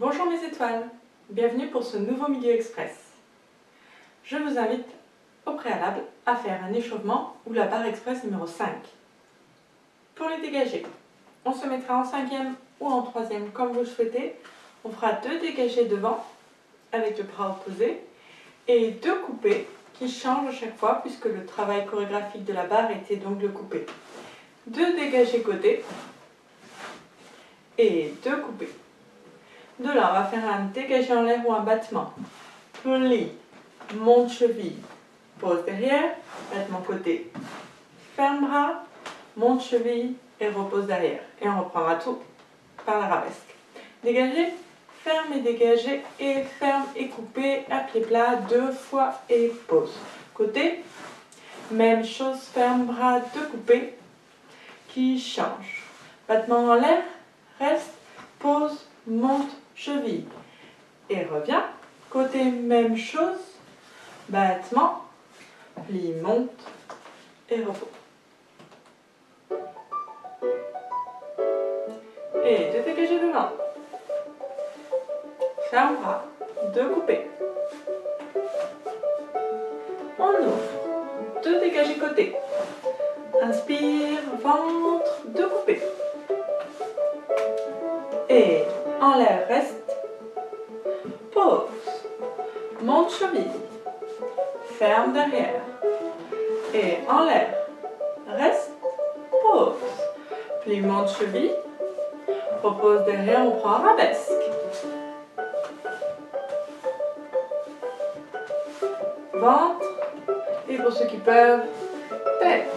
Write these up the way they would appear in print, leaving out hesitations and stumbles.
Bonjour mes étoiles, bienvenue pour ce nouveau Milieu Express. Je vous invite au préalable à faire un échauffement ou la barre express numéro 5. Pour les dégager, on se mettra en 5e ou en 3e comme vous le souhaitez. On fera 2 dégagés devant avec le bras opposé et 2 coupés qui changent à chaque fois puisque le travail chorégraphique de la barre était donc le coupé. 2 dégagés côté et 2 coupés. De là, on va faire un dégagé en l'air ou un battement. Plie, monte cheville, pose derrière, battement côté, ferme bras, monte cheville et repose derrière. Et on reprendra tout par l'arabesque. Dégagé, ferme et dégagé et ferme et coupé à pied plat 2 fois et pose. Côté, même chose, ferme bras, 2 coupés qui changent. Battement en l'air, reste, pose, monte, cheville et revient. Côté, même chose, battement, plie, monte et repos. Et 2 dégagés devant. Ferme bras, 2 coupés. On ouvre, 2 dégagés côté. Inspire, ventre, 2 coupés. Et en l'air, reste. Pose. Monte cheville. Ferme derrière. Et en l'air. Reste. Pose. Plie, monte cheville. Repose derrière, on prend arabesque. Ventre. Et pour ceux qui peuvent, tête.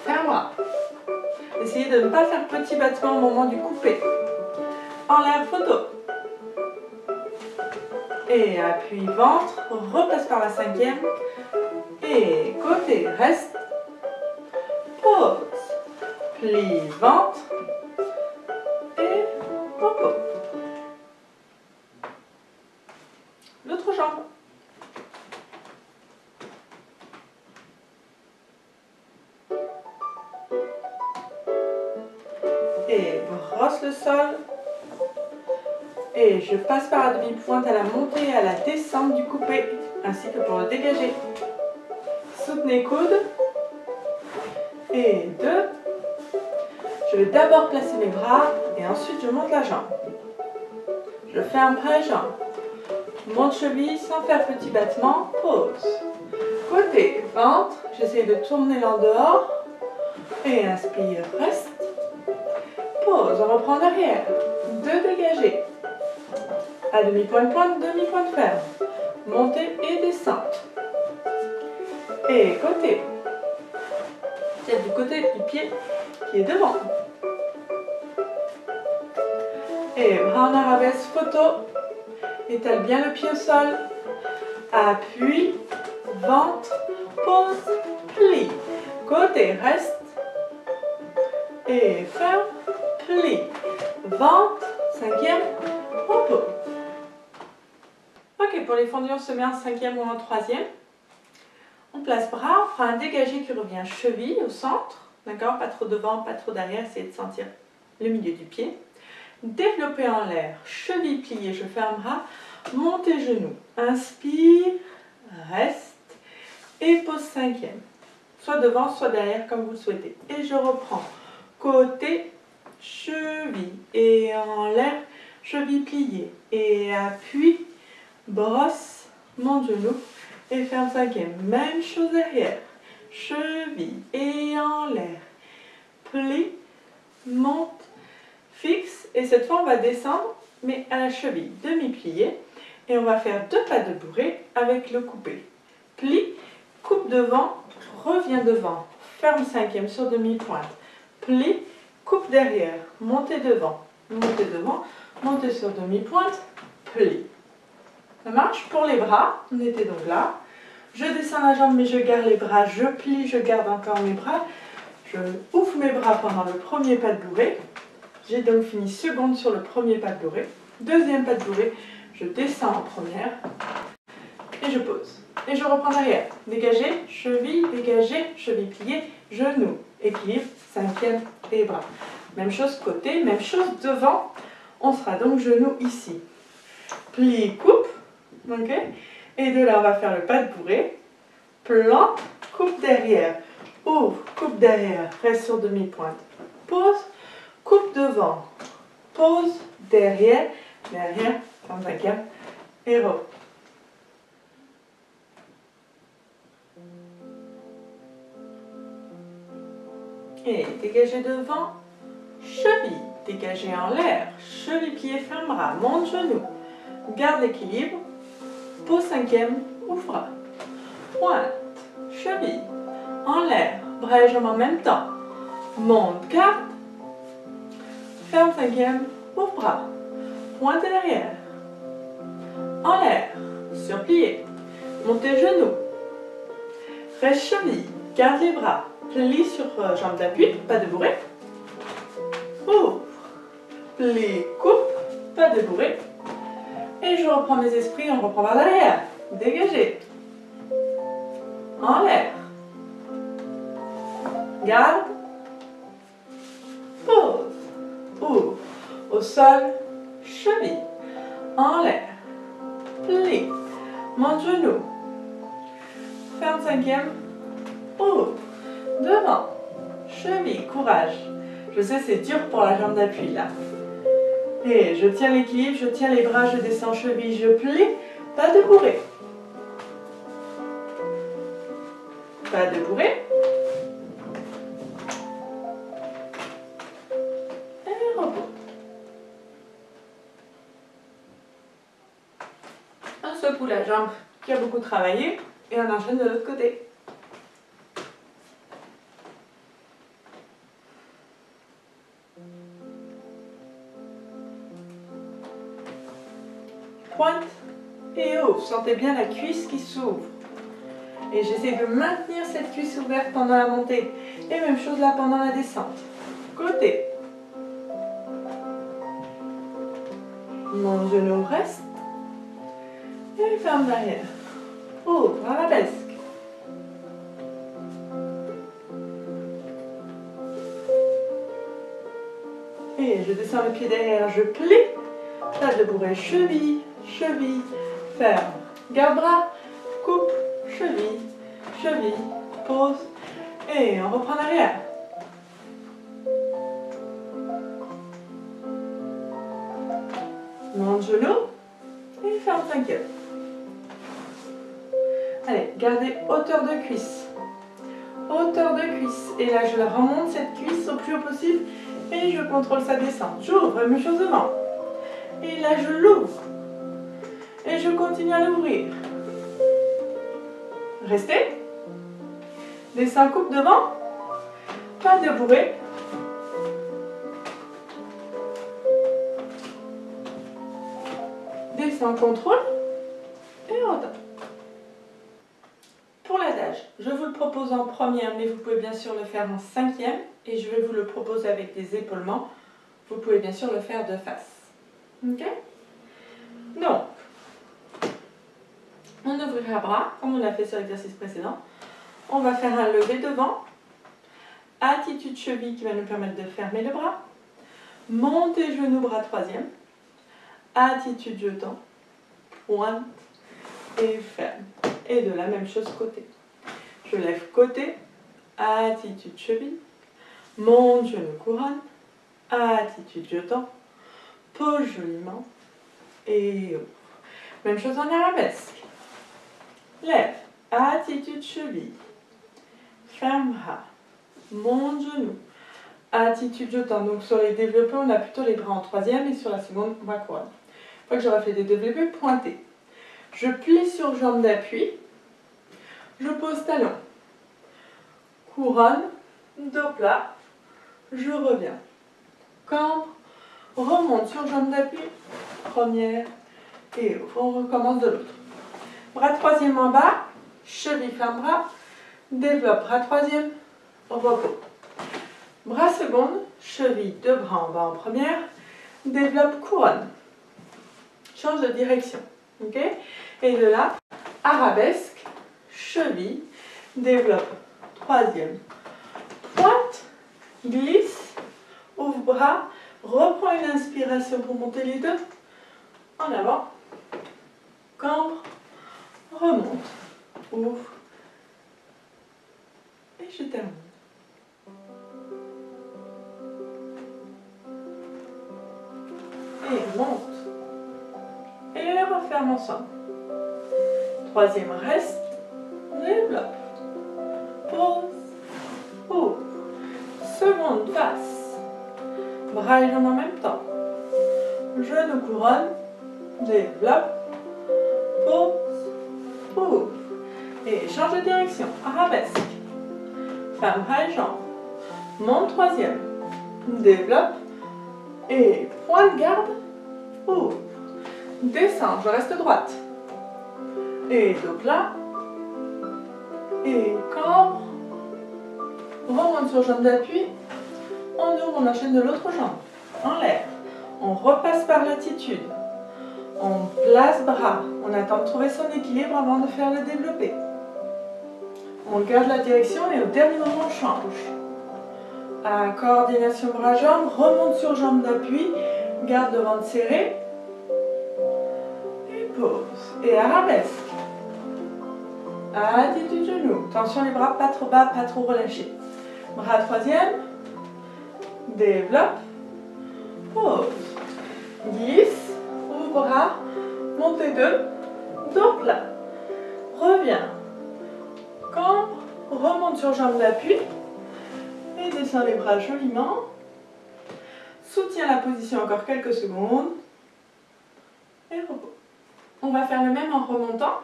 Ferme bras. Essayez de ne pas faire petit battement au moment du coupé. En l'air, photo. Et appuie ventre, repasse par la 5e. Et côté, reste. Pose. Plie ventre. Et repos. L'autre jambe. Et brosse le sol. Et je passe par la demi-pointe à la montée et à la descente du coupé, ainsi que pour le dégager. Soutenez coude. Et 2. Je vais d'abord placer mes bras et ensuite je monte la jambe. Je ferme bras et jambe. Monte cheville sans faire petit battement. Pose. Côté, ventre. J'essaie de tourner l'en dehors. Et inspire, reste. Pose, on reprend derrière. 2 dégagés. À demi-pointe, demi-pointe ferme. Montée et descente. Et côté. Tête du côté du pied qui est devant. Et bras en arabesque, photo. Étale bien le pied au sol. Appuie, ventre, pose, plie. Côté, reste. Et ferme, plie. Ventre, 5e, repos. Ok, pour les fondus, on se met en 5e ou en 3e. On place bras, on fera un dégagé qui revient cheville au centre. D'accord, pas trop devant, pas trop derrière, essayez de sentir le milieu du pied. Développer en l'air, cheville pliée, je ferme bras, montez genoux. Inspire, reste et pose 5e. Soit devant, soit derrière comme vous le souhaitez. Et je reprends. Côté, cheville et en l'air, cheville pliée. Et appuie, brosse, monte genou et ferme 5e. Même chose derrière. Cheville et en l'air. Plie, monte, fixe. Et cette fois, on va descendre, mais à la cheville. Demi-plié. Et on va faire 2 pas de bourrée avec le coupé. Plie, coupe devant, reviens devant. Ferme 5e sur demi-pointe. Plie, coupe derrière. Montez devant. Montez sur demi-pointe. Plie. Ça marche? Pour les bras, on était donc là. Je descends la jambe, mais je garde les bras. Je plie, je garde encore mes bras. Je ouvre mes bras pendant le premier pas de bourrée. J'ai donc fini seconde sur le premier pas de bourrée. Deuxième pas de bourrée, je descends en première. Et je pose. Et je reprends derrière. Dégagé, cheville pliée, genou. Équilibre, 5e et bras. Même chose côté, même chose devant. On sera donc genou ici. Plie, coupe. Ok. Et de là, on va faire le pas de bourrée. Plante, coupe derrière. Ouvre, coupe derrière. Reste sur demi-pointe. Pose, coupe devant. Pose, derrière, derrière, 35e. Et re. Et dégagez devant, cheville, dégagez en l'air, cheville, pied, ferme bras, monte genou, garde l'équilibre, pose 5e, ouvre bras, pointe, cheville, en l'air, bras et jambes en même temps, monte, garde, ferme 5e, ouvre bras, pointe derrière, en l'air, sur plié, montez genou, reste cheville, garde les bras, plie sur jambe d'appui, pas de bourrée. Ouvre, plie, coupe, pas de bourrée. Et je reprends mes esprits, on reprend par derrière. Dégagez. En l'air. Garde. Pose. Ouvre. Au sol, cheville. En l'air. Plie. Monte genou. Ferme 5e. Ouvre. Devant, cheville, courage. Je sais, c'est dur pour la jambe d'appui là. Et je tiens l'équilibre, je tiens les bras, je descends cheville, je plie. Pas de bourrée. Pas de bourrée. Et repos. On secoue la jambe qui a beaucoup travaillé et on enchaîne de l'autre côté. Pointe et ouvre. Sentez bien la cuisse qui s'ouvre. Et j'essaie de maintenir cette cuisse ouverte pendant la montée. Et même chose là pendant la descente. Côté. Mon genou reste. Et ferme derrière. Ouvre, arabesque. Et je descends le pied derrière, je plie. Pas de bourrée, cheville, cheville, ferme. Garde bras, coupe, cheville, cheville, pose. Et on reprend derrière. Monte genou et ferme 5e. Allez, gardez hauteur de cuisse. Hauteur de cuisse. Et là, je la remonte cette cuisse au plus haut possible et je contrôle sa descente. J'ouvre, même chose devant. Et là, je l'ouvre. Et je continue à l'ouvrir. Restez. Descends, coupe devant. Pas de bourrée. Descends, contrôle. Et retourne. Pour l'adage, je vous le propose en première, mais vous pouvez bien sûr le faire en 5e. Et je vais vous le proposer avec des épaulements. Vous pouvez bien sûr le faire de face. Ok? Donc, on ouvrira bras, comme on l'a fait sur l'exercice précédent. On va faire un lever devant. Attitude cheville qui va nous permettre de fermer le bras. Montez genou, bras 3e. Attitude jetant. Pointe et ferme. Et de la même chose côté. Je lève côté. Attitude cheville. Monte genou, couronne. Attitude jetant. Pose joliment. Et ouvre. Même chose en arabesque. Lève. Attitude cheville. Ferme bras. Monte genou. Attitude jetant. Donc sur les développés, on a plutôt les bras en 3e et sur la seconde, on va couronne. Une fois que j'aurai fait des développés, pointés. Je plie sur jambe d'appui. Je pose talon. Couronne. Dos plat. Je reviens. Cambre. Remonte sur jambe d'appui. Première. Et ouvre. On recommence de l'autre. Bras 3e en bas. Cheville ferme bras. Développe bras 3e. Repos. Bras seconde. Cheville, 2 bras en bas en première. Développe couronne. Change de direction. Ok? Et de là, arabesque. Cheville. Développe 3e. Pointe. Glisse. Ouvre bras. Reprends une inspiration pour monter les deux. En avant. Cambre. Remonte. Ouvre. Et je termine. Et monte. Et referme ensemble. Troisième reste. Développe. Pose. Ouvre. Seconde face. Bras et jambes en même temps. Genou couronne. Développe. Pose. Ouvre. Et change de direction. Arabesque. Ferme bras et jambes. Monte troisième. Développe. Et point de garde. Ouvre. Descends. Je reste droite. Et dos plat. Et cambre. Remonte sur jambe d'appui. On ouvre, on enchaîne de l'autre jambe. En l'air. On repasse par l'attitude. On place bras. On attend de trouver son équilibre avant de faire le développé. On garde la direction et au dernier moment on change. À coordination bras-jambes, remonte sur jambe d'appui. Garde le ventre serré. Et pose. Et arabesque. Attitude genou. Tension les bras, pas trop bas, pas trop relâchés. Bras troisième. Développe. Pose. Glisse. Ouvre bras. Monte les deux. Dos plat. Reviens. Cambre. Remonte sur jambe d'appui. Et descend les bras joliment. Soutiens la position encore quelques secondes. Et repos. On va faire le même en remontant.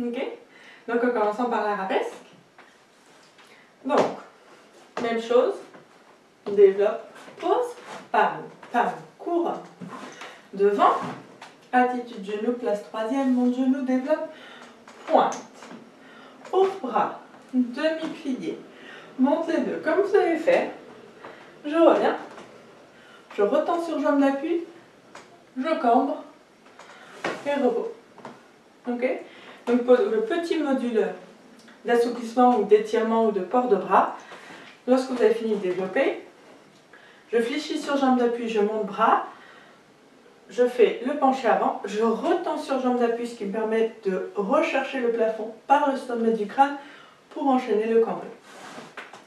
Ok? Donc en commençant par l'arabesque. Donc, même chose. Développe, pose, palme, palme, couronne. Devant, attitude genou, place troisième, monte genou, développe, pointe. Ouvre bras, demi-plié. Monte les deux, comme vous avez fait. Je reviens. Je retends sur jambe d'appui. Je cambre. Et repos. Ok? Donc pour le petit module d'assouplissement ou d'étirement ou de port de bras, lorsque vous avez fini de développer, je fléchis sur jambe d'appui, je monte bras, je fais le penché avant, je retends sur jambe d'appui, ce qui me permet de rechercher le plafond par le sommet du crâne pour enchaîner le cambré.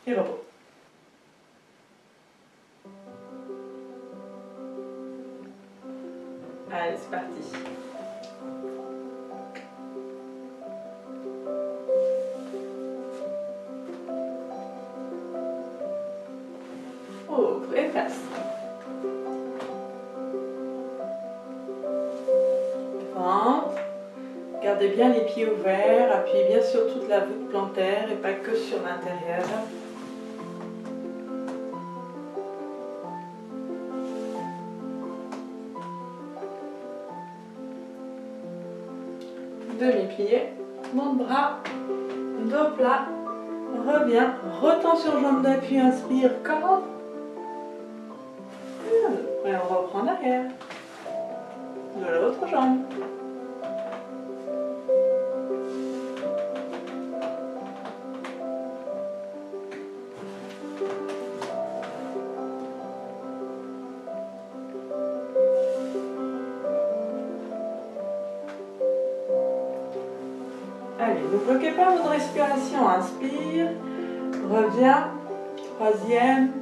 Et repos. Allez, c'est parti. Ouvre et face. Ventre. Gardez bien les pieds ouverts. Appuyez bien sur toute la voûte plantaire et pas que sur l'intérieur. Demi-plié. Monte bras. Dos plat. Reviens. Retends sur jambe d'appui. Inspire. Cambre. Et on reprend derrière. De l'autre jambe. Allez, ne bloquez pas votre respiration. Inspire. Reviens. Troisième.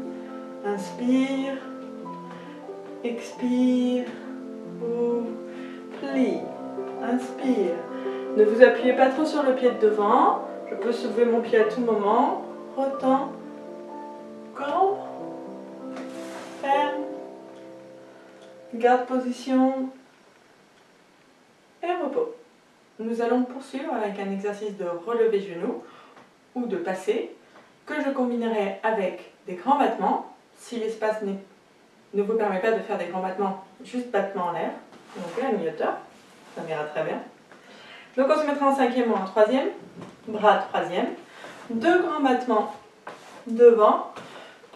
Inspire. Expire, ouvre, plie, inspire. Ne vous appuyez pas trop sur le pied de devant. Je peux soulever mon pied à tout moment. Retends, cambre, ferme, garde position et repos. Nous allons poursuivre avec un exercice de relevé genou ou de passer que je combinerai avec des grands battements si l'espace ne vous permet pas de faire des grands battements, juste battements en l'air. Donc à mi-hauteur, ça m'ira très bien. Donc on se mettra en cinquième ou en troisième, bras troisième, deux grands battements devant,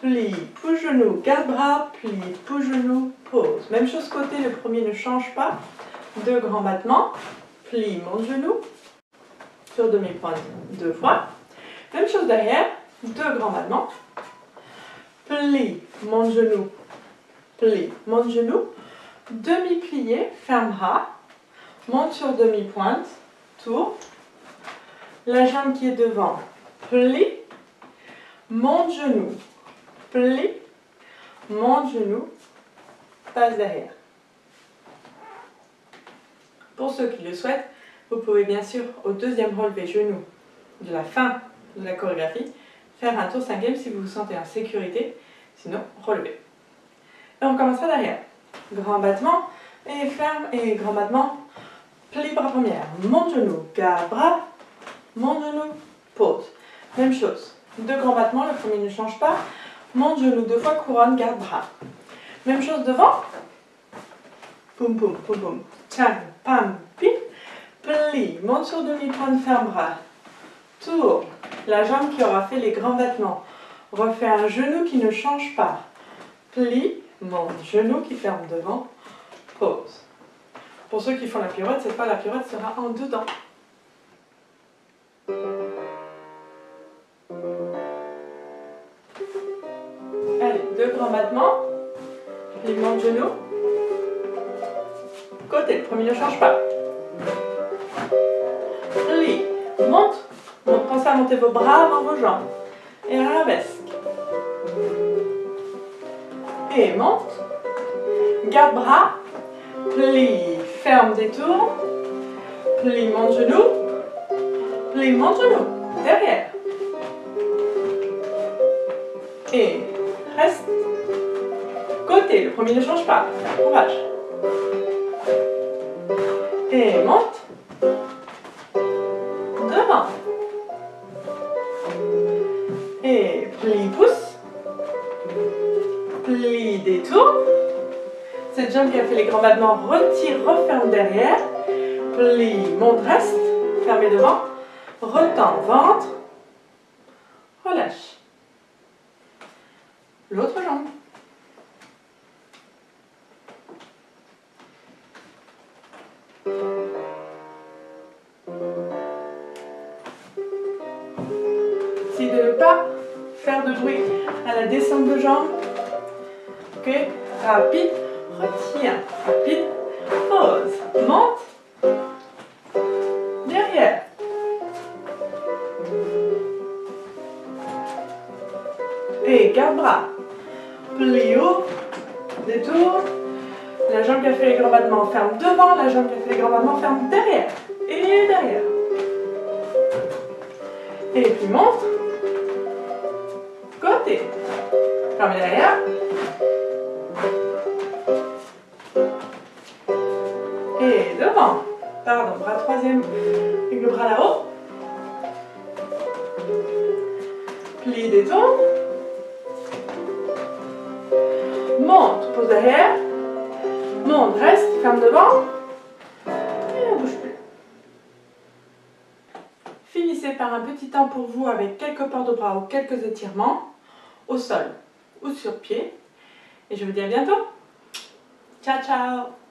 plie, pouce genou, garde bras, plie, pouce genou, pose. Même chose côté, le premier ne change pas, deux grands battements, plie, monte genou, sur demi-pointe deux fois. Même chose derrière, deux grands battements, plie, monte genou, plie, monte genou, demi-plié, ferme bras, monte sur demi-pointe, tourne, la jambe qui est devant, plie, monte genou, plie, monte genou, passe derrière. Pour ceux qui le souhaitent, vous pouvez bien sûr au deuxième relevé genou de la fin de la chorégraphie faire un tour 5e si vous vous sentez en sécurité, sinon relevez. Et on commencera derrière. Grand battement et ferme et grand battement, plie bras première, monte genou, garde bras, monte genou, pause. Même chose, deux grands battements, le premier ne change pas, monte genou deux fois, couronne, garde bras. Même chose devant, poum poum poum poum, tchang, pam, pi, plie, monte sur demi-pointe, ferme bras, tourne, la jambe qui aura fait les grands battements, refait un genou qui ne change pas, plie, monte, genou qui ferme devant, pause. Pour ceux qui font la pirouette, cette fois la pirouette sera en dedans. Allez, deux grands battements, plie, monte, genou, côté, le premier ne change pas. Plie, monte, pensez à monter vos bras avant vos jambes. Et arabesque. Et monte, garde bras, plie, ferme, détourne, plie, monte genou, plie, monte genou, derrière. Et reste. Côté, le premier ne change pas, courage. Et monte, devant. Et plie, pousse, plie, détourne. Cette jambe qui a fait les grands battements, retire, referme derrière, plie, monte, reste, fermez devant, retends, ventre, relâche. L'autre jambe. Essayez de ne pas faire de bruit à la descente de jambes. Ok, rapide, retiens, rapide, pause, monte, derrière. Et garde bras, plie haut, détourne, la jambe qui a fait les grands battements ferme devant, la jambe qui a fait les grands battements ferme derrière, et derrière. Et puis monte, côté, fermez derrière. Et devant, pardon, bras troisième, avec le bras là-haut. Plie, détourne. Monte, pose derrière. Monte, reste, ferme devant. Et on bouge plus. Finissez par un petit temps pour vous avec quelques ports de bras ou quelques étirements au sol ou sur pied. Et je vous dis à bientôt. Ciao, ciao!